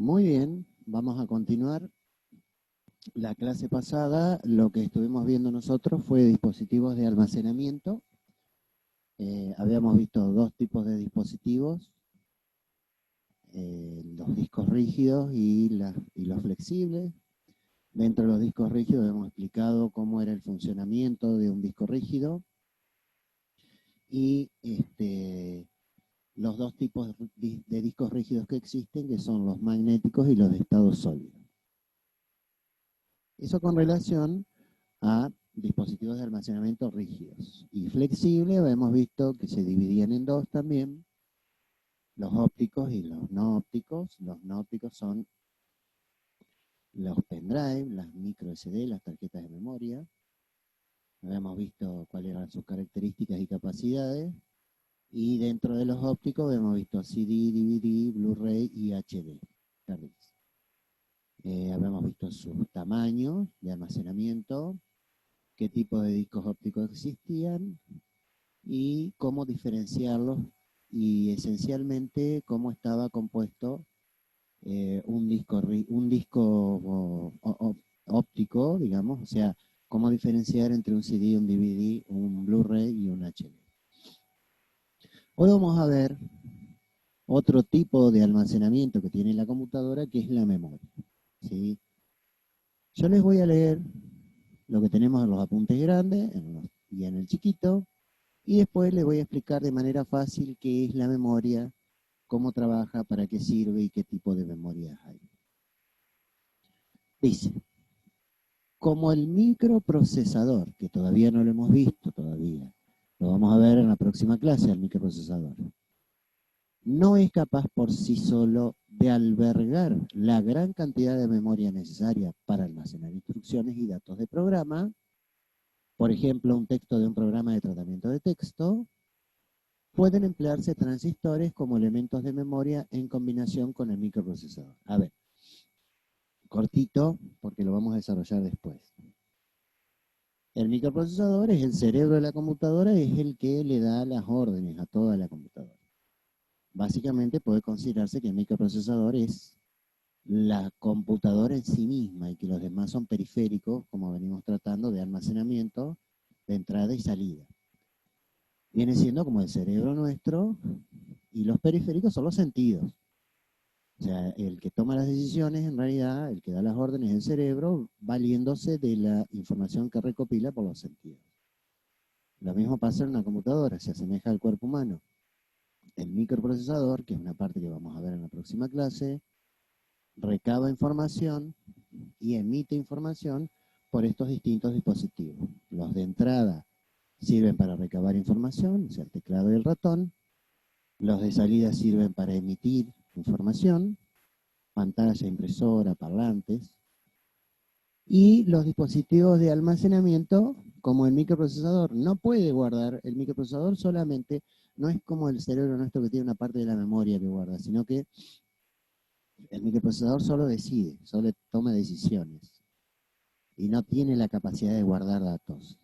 Muy bien, vamos a continuar. La clase pasada lo que estuvimos viendo nosotros fue dispositivos de almacenamiento. Habíamos visto dos tipos de dispositivos, los discos rígidos y los flexibles. Dentro de los discos rígidos hemos explicado cómo era el funcionamiento de un disco rígido y los dos tipos de discos rígidos que existen, que son los magnéticos y los de estado sólido. Eso con relación a dispositivos de almacenamiento rígidos. Y flexibles, hemos visto que se dividían en dos también, los ópticos y los no ópticos. Los no ópticos son los pendrive, las micro SD, las tarjetas de memoria. Habíamos visto cuáles eran sus características y capacidades. Y dentro de los ópticos hemos visto CD, DVD, Blu-ray y HD. Habíamos visto sus tamaños de almacenamiento, qué tipo de discos ópticos existían y cómo diferenciarlos y esencialmente cómo estaba compuesto un disco óptico, digamos, o sea, cómo diferenciar entre un CD, un DVD, un Blu-ray y un HD. Hoy vamos a ver otro tipo de almacenamiento que tiene la computadora, que es la memoria, ¿sí? Yo les voy a leer lo que tenemos en los apuntes grandes y en el chiquito, y después les voy a explicar de manera fácil qué es la memoria, cómo trabaja, para qué sirve y qué tipo de memorias hay. Dice, como el microprocesador, que todavía no lo hemos visto todavía, lo vamos a ver en la próxima clase, el microprocesador, no es capaz por sí solo de albergar la gran cantidad de memoria necesaria para almacenar instrucciones y datos de programa, por ejemplo, un texto de un programa de tratamiento de texto, pueden emplearse transistores como elementos de memoria en combinación con el microprocesador. A ver, cortito, porque lo vamos a desarrollar después. El microprocesador es el cerebro de la computadora, es el que le da las órdenes a toda la computadora. Básicamente puede considerarse que el microprocesador es la computadora en sí misma y que los demás son periféricos, como venimos tratando, de almacenamiento, de entrada y salida. Viene siendo como el cerebro nuestro y los periféricos son los sentidos. O sea, el que toma las decisiones, en realidad, el que da las órdenes es el cerebro, valiéndose de la información que recopila por los sentidos. Lo mismo pasa en una computadora, se asemeja al cuerpo humano. El microprocesador, que es una parte que vamos a ver en la próxima clase, recaba información y emite información por estos distintos dispositivos. Los de entrada sirven para recabar información, o sea, el teclado y el ratón. Los de salida sirven para emitir información, pantalla, impresora, parlantes. Y los dispositivos de almacenamiento, como el microprocesador, no puede guardar. El microprocesador solamente no es como el cerebro nuestro que tiene una parte de la memoria que guarda, sino que el microprocesador solo decide, solo toma decisiones y no tiene la capacidad de guardar datos.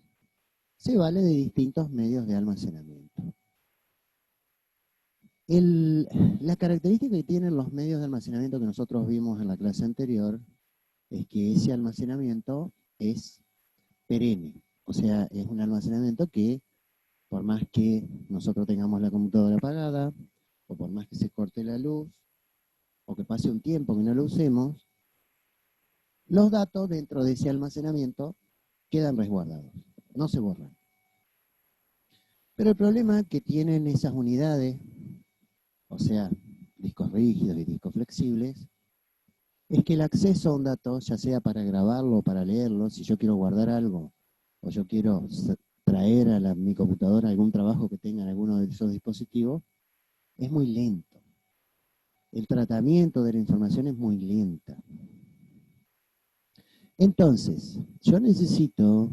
Se vale de distintos medios de almacenamiento. La característica que tienen los medios de almacenamiento que nosotros vimos en la clase anterior es que ese almacenamiento es perenne. O sea, es un almacenamiento que, por más que nosotros tengamos la computadora apagada, o por más que se corte la luz, o que pase un tiempo que no lo usemos, los datos dentro de ese almacenamiento quedan resguardados, no se borran. Pero el problema que tienen esas unidades, o sea, discos rígidos y discos flexibles, es que el acceso a un dato, ya sea para grabarlo o para leerlo, si yo quiero guardar algo, o yo quiero traer a mi computadora algún trabajo que tenga en alguno de esos dispositivos, es muy lento. El tratamiento de la información es muy lenta. Entonces, yo necesito,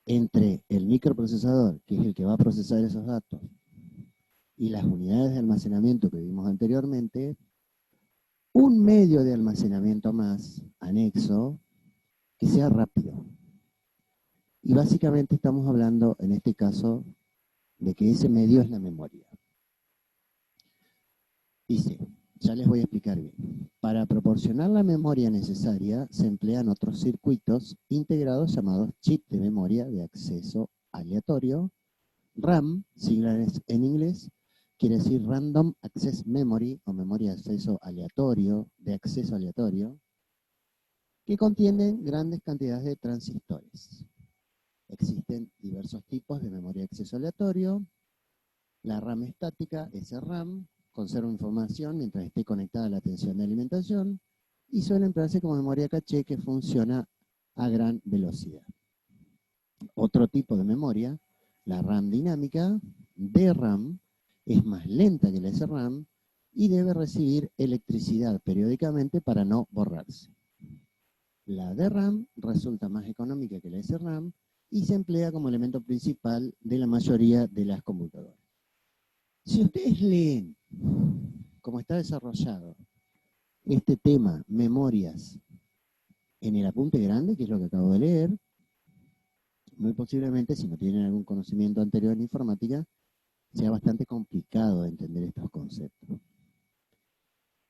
entre el microprocesador, que es el que va a procesar esos datos, y las unidades de almacenamiento que vimos anteriormente, un medio de almacenamiento más, anexo, que sea rápido. Y básicamente estamos hablando, en este caso, de que ese medio es la memoria. Dice, Ya les voy a explicar bien. Para proporcionar la memoria necesaria se emplean otros circuitos integrados llamados chip de memoria de acceso aleatorio, RAM, siglas en inglés, quiere decir Random Access Memory o memoria de acceso aleatorio, que contienen grandes cantidades de transistores. Existen diversos tipos de memoria de acceso aleatorio. La RAM estática, SRAM, conserva información mientras esté conectada a la tensión de alimentación y suele emplearse como memoria caché que funciona a gran velocidad. Otro tipo de memoria, la RAM dinámica, DRAM, es más lenta que la SRAM y debe recibir electricidad periódicamente para no borrarse. La DRAM resulta más económica que la SRAM y se emplea como elemento principal de la mayoría de las computadoras. Si ustedes leen cómo está desarrollado este tema, memorias, en el apunte grande, que es lo que acabo de leer, muy posiblemente, si no tienen algún conocimiento anterior en informática, sea bastante complicado de entender estos conceptos.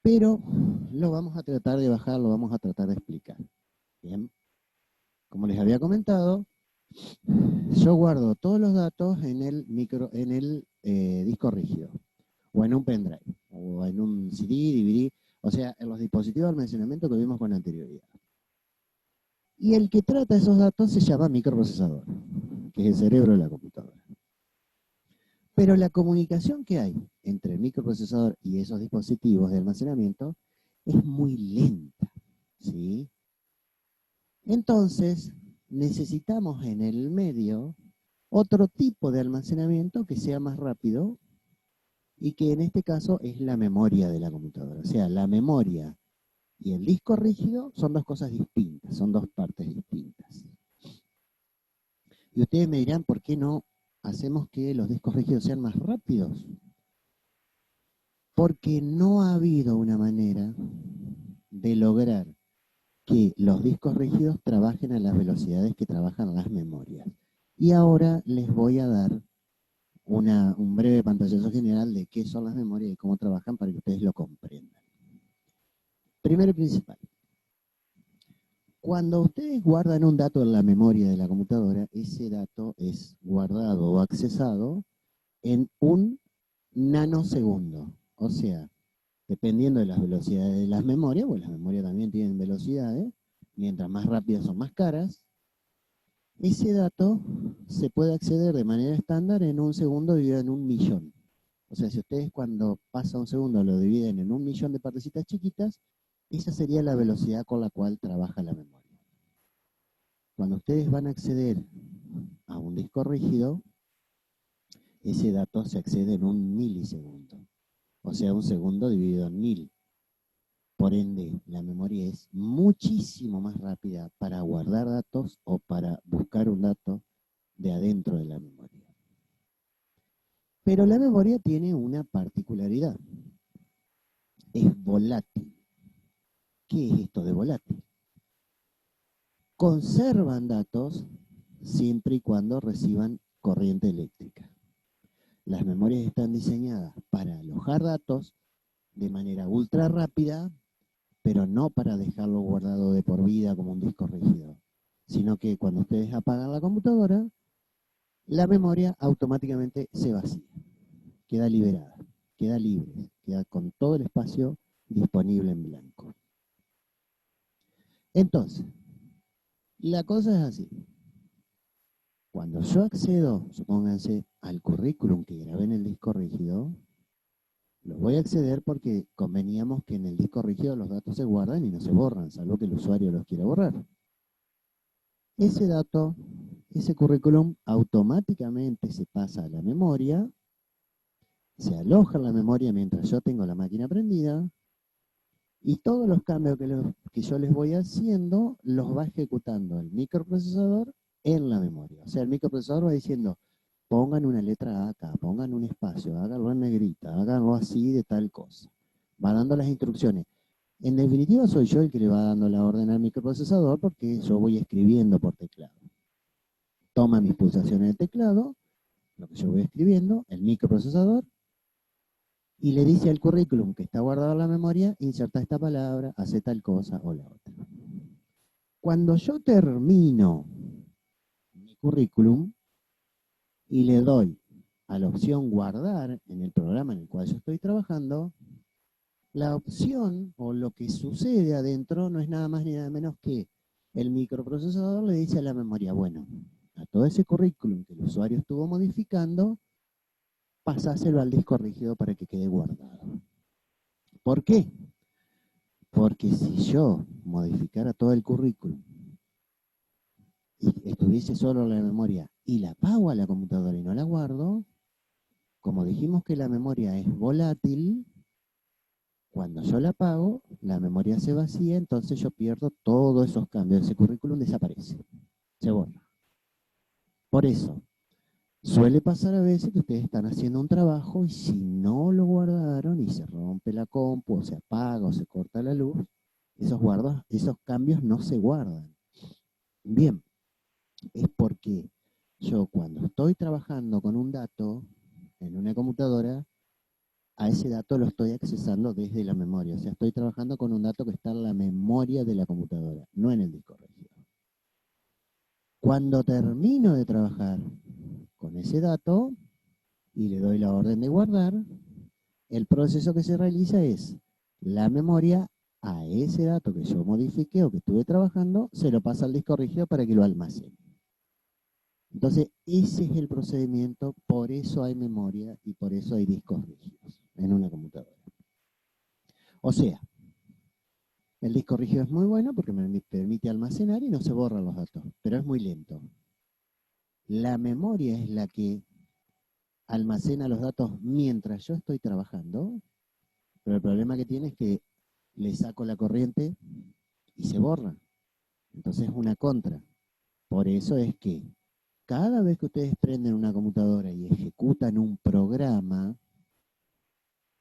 Pero lo vamos a tratar de bajar, lo vamos a tratar de explicar. Bien. Como les había comentado, yo guardo todos los datos en el disco rígido, o en un pendrive, o en un CD, DVD, o sea, en los dispositivos de almacenamiento que vimos con anterioridad. Y el que trata esos datos se llama microprocesador, que es el cerebro de la computadora. Pero la comunicación que hay entre el microprocesador y esos dispositivos de almacenamiento es muy lenta, ¿sí? Entonces, necesitamos en el medio otro tipo de almacenamiento que sea más rápido y que en este caso es la memoria de la computadora. O sea, la memoria y el disco rígido son dos cosas distintas, son dos partes distintas. Y ustedes me dirán, ¿por qué no hacemos que los discos rígidos sean más rápidos? Porque no ha habido una manera de lograr que los discos rígidos trabajen a las velocidades que trabajan las memorias. Y ahora les voy a dar un breve pantallazo general de qué son las memorias y cómo trabajan para que ustedes lo comprendan. Primero y principal, cuando ustedes guardan un dato en la memoria de la computadora, ese dato es guardado o accesado en un nanosegundo. O sea, dependiendo de las velocidades de las memorias, pues las memorias también tienen velocidades, mientras más rápidas son más caras, ese dato se puede acceder de manera estándar en un segundo dividido en 1.000.000. O sea, si ustedes cuando pasa un segundo lo dividen en 1.000.000 de partecitas chiquitas, esa sería la velocidad con la cual trabaja la memoria. Cuando ustedes van a acceder a un disco rígido, ese dato se accede en 1 milisegundo. O sea, un segundo dividido en 1.000. Por ende, la memoria es muchísimo más rápida para guardar datos o para buscar un dato de adentro de la memoria. Pero la memoria tiene una particularidad. Es volátil. ¿Qué es esto de volátil? Conservan datos siempre y cuando reciban corriente eléctrica. Las memorias están diseñadas para alojar datos de manera ultra rápida, pero no para dejarlo guardado de por vida como un disco rígido, sino que cuando ustedes apagan la computadora, la memoria automáticamente se vacía, queda liberada, queda libre, queda con todo el espacio disponible en blanco. Entonces, la cosa es así. Cuando yo accedo, supónganse, al currículum que grabé en el disco rígido, lo voy a acceder porque conveníamos que en el disco rígido los datos se guardan y no se borran, salvo que el usuario los quiera borrar. Ese dato, ese currículum, automáticamente se pasa a la memoria, se aloja en la memoria mientras yo tengo la máquina prendida, y todos los cambios que yo les voy haciendo los va ejecutando el microprocesador en la memoria. O sea, el microprocesador va diciendo, pongan una letra A acá, pongan un espacio, háganlo en negrita, háganlo así de tal cosa. Va dando las instrucciones. En definitiva, soy yo el que le va dando la orden al microprocesador porque yo voy escribiendo por teclado. Toma mis pulsaciones del teclado, lo que yo voy escribiendo, el microprocesador, y le dice al currículum que está guardado en la memoria, inserta esta palabra, hace tal cosa o la otra. Cuando yo termino mi currículum y le doy a la opción guardar en el programa en el cual yo estoy trabajando, la opción o lo que sucede adentro no es nada más ni nada menos que el microprocesador le dice a la memoria, bueno, a todo ese currículum que el usuario estuvo modificando, pasáselo al disco rígido para que quede guardado. ¿Por qué? Porque si yo modificara todo el currículum y estuviese solo en la memoria y la apago a la computadora y no la guardo, como dijimos que la memoria es volátil, cuando yo la apago, la memoria se vacía, entonces yo pierdo todos esos cambios. Ese currículum desaparece, se borra. Por eso, suele pasar a veces que ustedes están haciendo un trabajo y si no lo guardaron y se rompe la compu, o se apaga o se corta la luz, esos cambios no se guardan. Bien, es porque yo cuando estoy trabajando con un dato en una computadora, a ese dato lo estoy accesando desde la memoria. O sea, estoy trabajando con un dato que está en la memoria de la computadora, no en el disco rígido. Cuando termino de trabajar con ese dato y le doy la orden de guardar, el proceso que se realiza es la memoria a ese dato que yo modifiqué o que estuve trabajando, se lo pasa al disco rígido para que lo almacene. Entonces, ese es el procedimiento, por eso hay memoria y por eso hay discos rígidos en una computadora. O sea, el disco rígido es muy bueno porque me permite almacenar y no se borran los datos, pero es muy lento. La memoria es la que almacena los datos mientras yo estoy trabajando, pero el problema que tiene es que le saco la corriente y se borra. Entonces es una contra. Por eso es que cada vez que ustedes prenden una computadora y ejecutan un programa,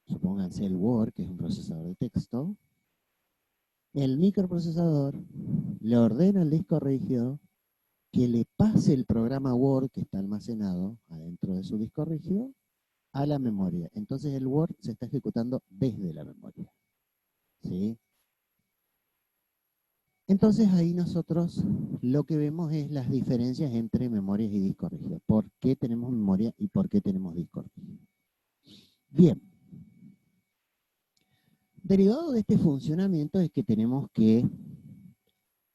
supónganse el Word, que es un procesador de texto, el microprocesador le ordena al disco rígido que le pase el programa Word que está almacenado adentro de su disco rígido a la memoria. Entonces el Word se está ejecutando desde la memoria. ¿Sí? Entonces ahí nosotros lo que vemos es las diferencias entre memorias y disco rígido. ¿Por qué tenemos memoria y por qué tenemos disco rígido? Bien. Derivado de este funcionamiento es que tenemos que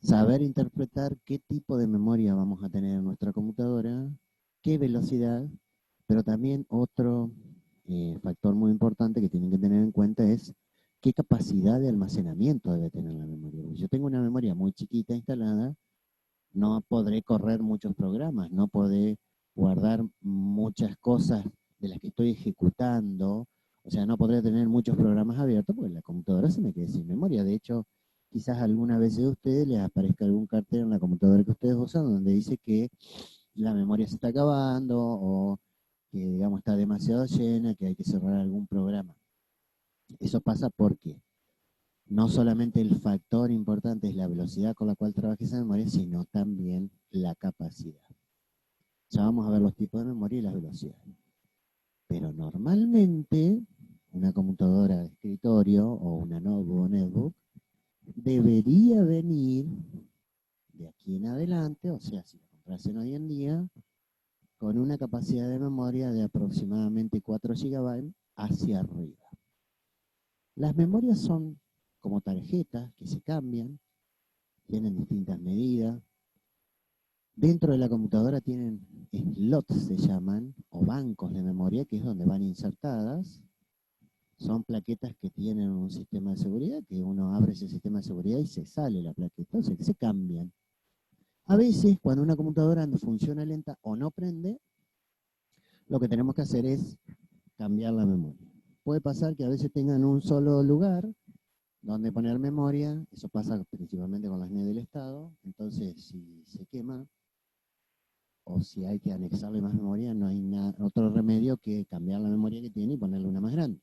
saber interpretar qué tipo de memoria vamos a tener en nuestra computadora, qué velocidad, pero también otro factor muy importante que tienen que tener en cuenta es qué capacidad de almacenamiento debe tener la memoria. Si yo tengo una memoria muy chiquita instalada, no podré correr muchos programas, no podré guardar muchas cosas de las que estoy ejecutando, o sea, no podré tener muchos programas abiertos porque la computadora se me quede sin memoria. De hecho, quizás alguna vez de ustedes les aparezca algún cartel en la computadora que ustedes usan donde dice que la memoria se está acabando o que, digamos, está demasiado llena, que hay que cerrar algún programa. Eso pasa porque no solamente el factor importante es la velocidad con la cual trabaja esa memoria, sino también la capacidad. Ya vamos a ver los tipos de memoria y las velocidades. Pero normalmente una computadora de escritorio o una notebook o netbook debería venir de aquí en adelante, o sea, si la comprasen hoy en día, con una capacidad de memoria de aproximadamente 4 GB hacia arriba. Las memorias son como tarjetas que se cambian, tienen distintas medidas. Dentro de la computadora tienen slots, se llaman, o bancos de memoria, que es donde van insertadas. Son plaquetas que tienen un sistema de seguridad, que uno abre ese sistema de seguridad y se sale la plaqueta, o sea que se cambian. A veces, cuando una computadora funciona lenta o no prende, lo que tenemos que hacer es cambiar la memoria. Puede pasar que a veces tengan un solo lugar donde poner memoria, eso pasa principalmente con las NES del Estado, entonces si se quema o si hay que anexarle más memoria, no hay otro remedio que cambiar la memoria que tiene y ponerle una más grande.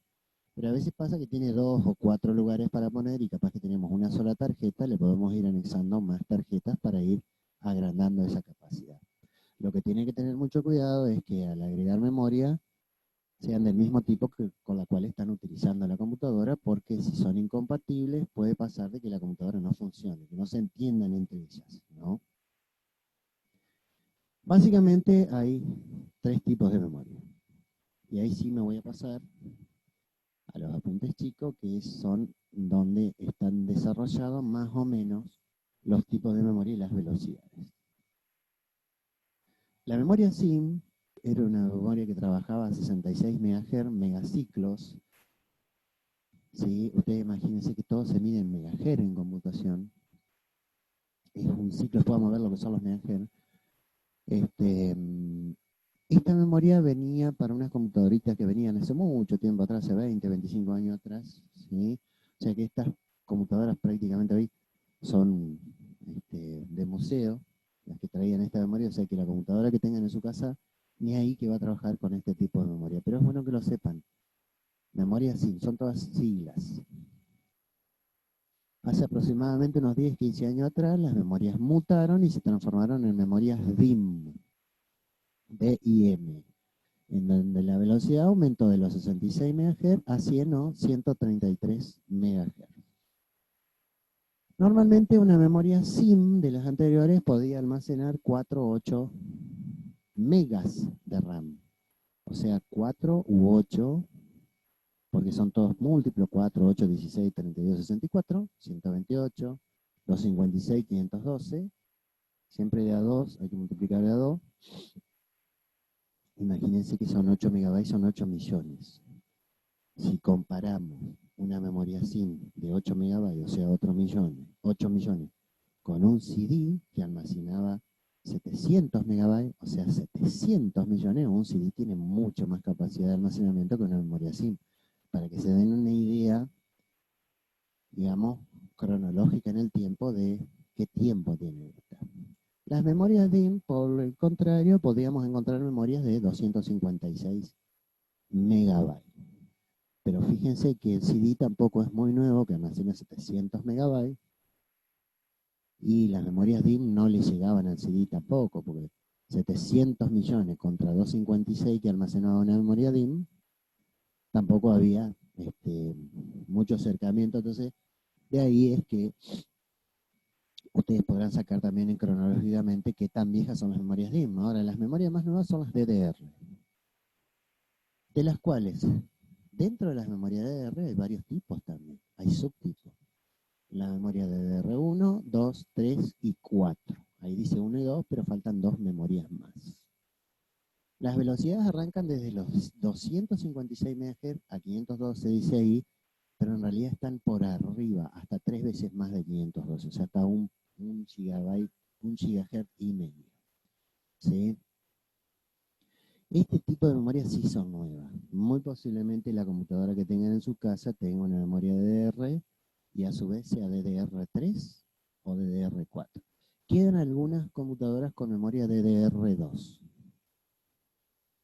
Pero a veces pasa que tiene 2 o 4 lugares para poner y capaz que tenemos una sola tarjeta, le podemos ir anexando más tarjetas para ir agrandando esa capacidad. Lo que tiene que tener mucho cuidado es que al agregar memoria, sean del mismo tipo con la cual están utilizando la computadora, porque si son incompatibles puede pasar de que la computadora no funcione, que no se entiendan entre ellas, ¿no? Básicamente hay tres tipos de memoria. Y ahí sí me voy a pasar a los apuntes chicos, que son donde están desarrollados más o menos los tipos de memoria y las velocidades. La memoria SIM era una memoria que trabajaba a 66 MHz, megaciclos. ¿Sí? Ustedes imagínense que todo se mide en megahertz en computación. Es un ciclo, podemos ver lo que son los megahertz. Esta memoria venía para unas computadoritas que venían hace mucho tiempo atrás, hace 20, 25 años atrás, ¿sí? O sea que estas computadoras prácticamente hoy son de museo, las que traían esta memoria, o sea que la computadora que tengan en su casa, ni ahí que va a trabajar con este tipo de memoria. Pero es bueno que lo sepan. Memoria SIM, son todas siglas. Hace aproximadamente unos 10, 15 años atrás, las memorias mutaron y se transformaron en memorias DIM, DIM, en donde la velocidad aumentó de los 66 MHz a 100 o 133 MHz. Normalmente una memoria SIM de las anteriores podía almacenar 4 o 8 megas de RAM. O sea, 4 u 8, porque son todos múltiplos, 4, 8, 16, 32, 64, 128, 256, 512, siempre de a 2, hay que multiplicar de a 2. Imagínense que son 8 megabytes, son 8 millones. Si comparamos una memoria SIM de 8 megabytes, o sea, 8 millones, con un CD que almacenaba 700 megabytes, o sea, 700 millones, un CD tiene mucho más capacidad de almacenamiento que una memoria SIM. Para que se den una idea, digamos, cronológica en el tiempo de qué tiempo tiene esta. Las memorias DIM, por el contrario, podríamos encontrar memorias de 256 megabytes. Pero fíjense que el CD tampoco es muy nuevo, que almacena 700 megabytes, y las memorias DIM no le llegaban al CD tampoco, porque 700 millones contra 256 que almacenaba una memoria DIM, tampoco había mucho acercamiento. Entonces, de ahí es que ustedes podrán sacar también cronológicamente qué tan viejas son las memorias DIM. Ahora, las memorias más nuevas son las DDR, de las cuales, dentro de las memorias DDR hay varios tipos también, hay subtipos. La memoria DDR1, 2, 3 y 4. Ahí dice 1 y 2, pero faltan dos memorias más. Las velocidades arrancan desde los 256 MHz a 512, dice ahí, pero en realidad están por arriba, hasta 3 veces más de 512, o sea, hasta un gigabyte, un gigahertz y medio. ¿Sí? Este tipo de memorias sí son nuevas. Muy posiblemente la computadora que tengan en su casa tenga una memoria DDR y a su vez sea DDR3 o DDR4. Quedan algunas computadoras con memoria DDR2.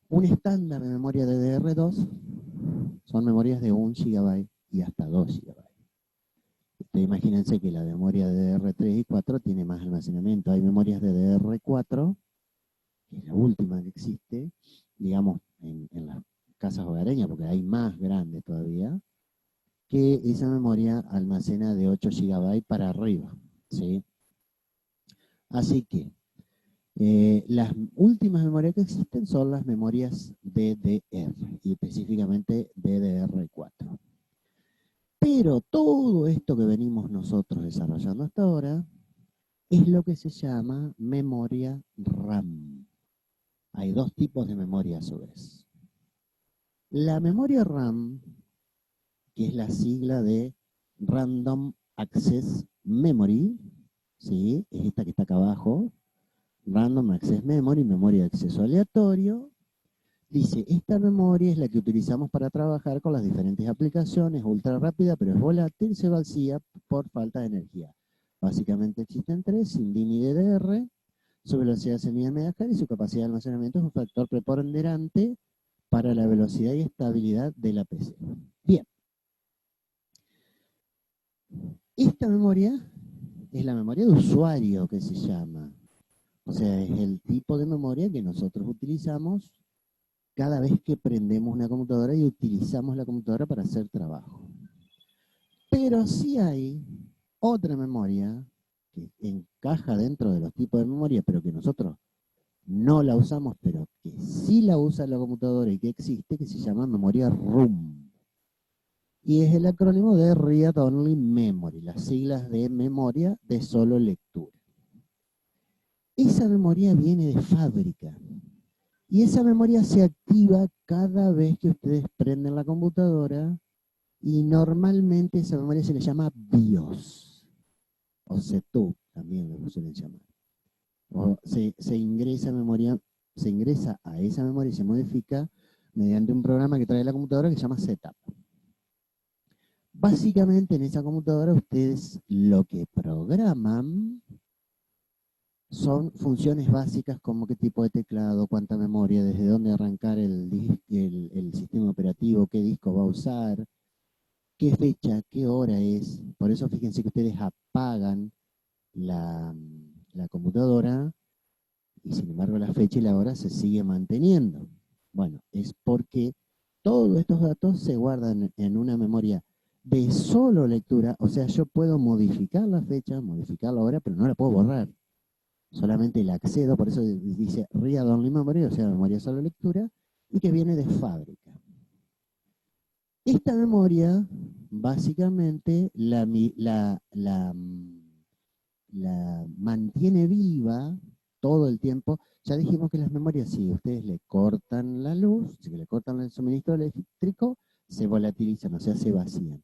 Un estándar de memoria DDR2 son memorias de 1 GB y hasta 2 GB. Ustedes imagínense que la memoria DDR3 y 4 tiene más almacenamiento. Hay memorias DDR4, que es la última que existe, digamos, en las casas hogareñas, porque hay más grandes todavía, que esa memoria almacena de 8 GB para arriba, ¿sí? Así que las últimas memorias que existen son las memorias DDR, y específicamente DDR4. Pero todo esto que venimos nosotros desarrollando hasta ahora es lo que se llama memoria RAM. Hay dos tipos de memoria a su vez. La memoria RAM, que es la sigla de Random Access Memory, ¿sí? Es esta que está acá abajo, Random Access Memory, memoria de acceso aleatorio. Dice, esta memoria es la que utilizamos para trabajar con las diferentes aplicaciones, ultra rápida, pero es volátil, se vacía por falta de energía. Básicamente existen tres, sin DIN y DDR, su velocidad se mide en megahertz y su capacidad de almacenamiento es un factor preponderante para la velocidad y estabilidad de la PC. Bien, esta memoria es la memoria de usuario que se llama. O sea, es el tipo de memoria que nosotros utilizamos cada vez que prendemos una computadora y utilizamos la computadora para hacer trabajo. Pero sí hay otra memoria que encaja dentro de los tipos de memoria, pero que nosotros no la usamos, pero que sí la usa la computadora y que existe, que se llama memoria ROM. Y es el acrónimo de Read Only Memory, las siglas de memoria de solo lectura. Esa memoria viene de fábrica. Y esa memoria se activa cada vez que ustedes prenden la computadora y normalmente esa memoria se le llama BIOS o CETU, también lo suelen llamar. O se ingresa a esa memoria y se modifica mediante un programa que trae la computadora que se llama Setup. Básicamente en esa computadora ustedes lo que programan son funciones básicas como qué tipo de teclado, cuánta memoria, desde dónde arrancar el sistema operativo, qué disco va a usar, qué fecha, qué hora es. Por eso fíjense que ustedes apagan la computadora y sin embargo la fecha y la hora se sigue manteniendo. Bueno, es porque todos estos datos se guardan en una memoria de solo lectura, o sea, yo puedo modificar la fecha, modificar la hora, pero no la puedo borrar. Solamente la accedo, por eso dice Read Only Memory, o sea, memoria de solo lectura, y que viene de fábrica. Esta memoria, básicamente, la mantiene viva todo el tiempo. Ya dijimos que las memorias, si ustedes le cortan la luz, si le cortan el suministro eléctrico, se volatilizan, o sea, se vacían.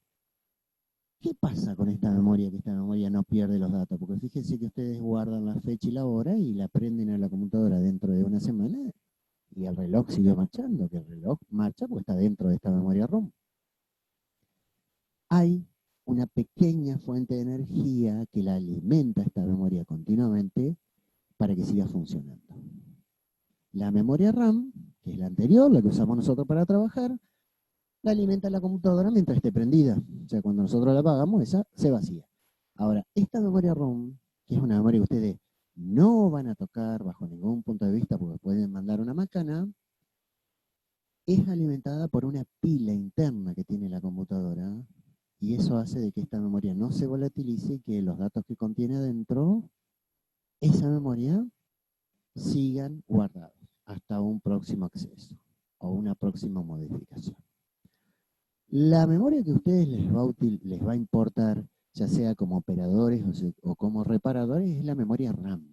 ¿Qué pasa con esta memoria? Que esta memoria no pierde los datos, porque fíjense que ustedes guardan la fecha y la hora y la prenden a la computadora dentro de una semana y el reloj sigue marchando, que el reloj marcha porque está dentro de esta memoria ROM. Hay una pequeña fuente de energía que la alimenta esta memoria continuamente para que siga funcionando. La memoria RAM, que es la anterior, la que usamos nosotros para trabajar, la alimenta la computadora mientras esté prendida. O sea, cuando nosotros la apagamos, esa se vacía. Ahora, esta memoria ROM, que es una memoria que ustedes no van a tocar bajo ningún punto de vista porque pueden mandar una macana, es alimentada por una pila interna que tiene la computadora y eso hace de que esta memoria no se volatilice y que los datos que contiene adentro, esa memoria, sigan guardados hasta un próximo acceso o una próxima modificación. La memoria que a ustedes les va a importar, ya sea como operadores o como reparadores, es la memoria RAM.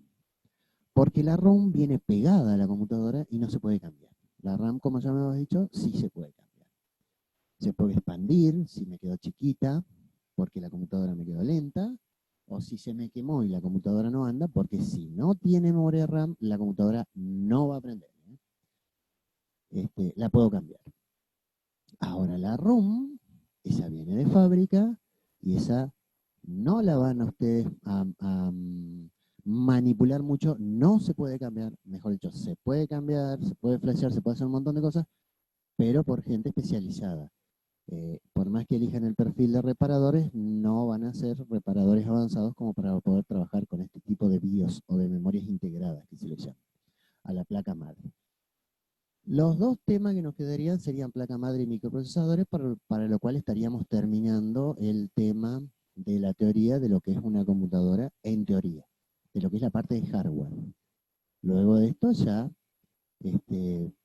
Porque la ROM viene pegada a la computadora y no se puede cambiar. La RAM, como ya me habéis dicho, sí se puede cambiar. Se puede expandir si me quedó chiquita, porque la computadora me quedó lenta, o si se me quemó y la computadora no anda, porque si no tiene memoria RAM, la computadora no va a prender. La puedo cambiar. Ahora la ROM, esa viene de fábrica y esa no la van a ustedes a manipular mucho, no se puede cambiar, mejor dicho, se puede cambiar, se puede flashear, se puede hacer un montón de cosas, pero por gente especializada. Por más que elijan el perfil de reparadores, no van a ser reparadores avanzados como para poder trabajar con este tipo de BIOS o de memorias integradas, que se les llama, a la placa madre. Los dos temas que nos quedarían serían placa madre y microprocesadores, para lo cual estaríamos terminando el tema de la teoría de lo que es una computadora en teoría, de lo que es la parte de hardware. Luego de esto ya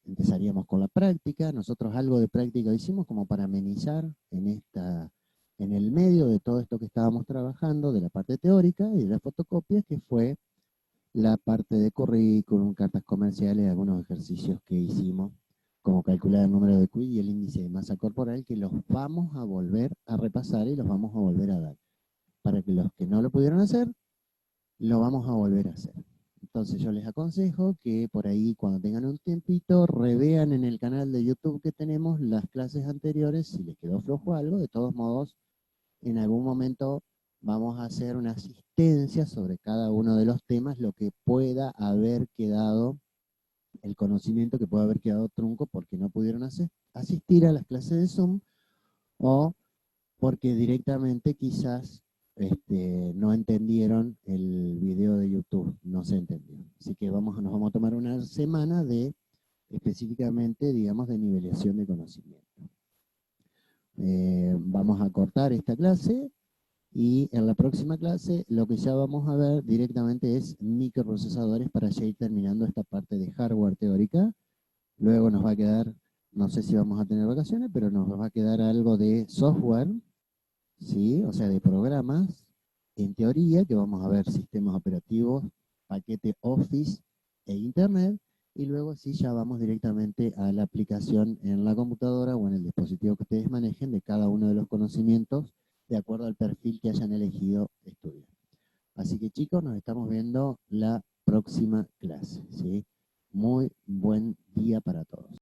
empezaríamos con la práctica. Nosotros algo de práctica hicimos como para amenizar en el medio de todo esto que estábamos trabajando, de la parte teórica y de las fotocopias, que fue la parte de currículum, cartas comerciales, algunos ejercicios que hicimos, como calcular el número de QI y el índice de masa corporal, que los vamos a volver a repasar y los vamos a volver a dar. Para que los que no lo pudieron hacer, lo vamos a volver a hacer. Entonces yo les aconsejo que por ahí cuando tengan un tiempito revean en el canal de YouTube que tenemos las clases anteriores, si les quedó flojo algo. De todos modos, en algún momento vamos a hacer una asistencia sobre cada uno de los temas, lo que pueda haber quedado, el conocimiento que pueda haber quedado trunco porque no pudieron asistir a las clases de Zoom o porque directamente quizás no entendieron el video de YouTube, no se entendió. Así que nos vamos a tomar una semana de específicamente, digamos, de nivelación de conocimiento. Vamos a cortar esta clase y en la próxima clase lo que ya vamos a ver directamente es microprocesadores para ya ir terminando esta parte de hardware teórica. Luego nos va a quedar, no sé si vamos a tener vacaciones, pero nos va a quedar algo de software, ¿sí? O sea, de programas, en teoría, que vamos a ver sistemas operativos, paquete Office e Internet, y luego sí ya vamos directamente a la aplicación en la computadora o en el dispositivo que ustedes manejen de cada uno de los conocimientos de acuerdo al perfil que hayan elegido estudiar. Así que chicos, nos estamos viendo la próxima clase, ¿sí? Muy buen día para todos.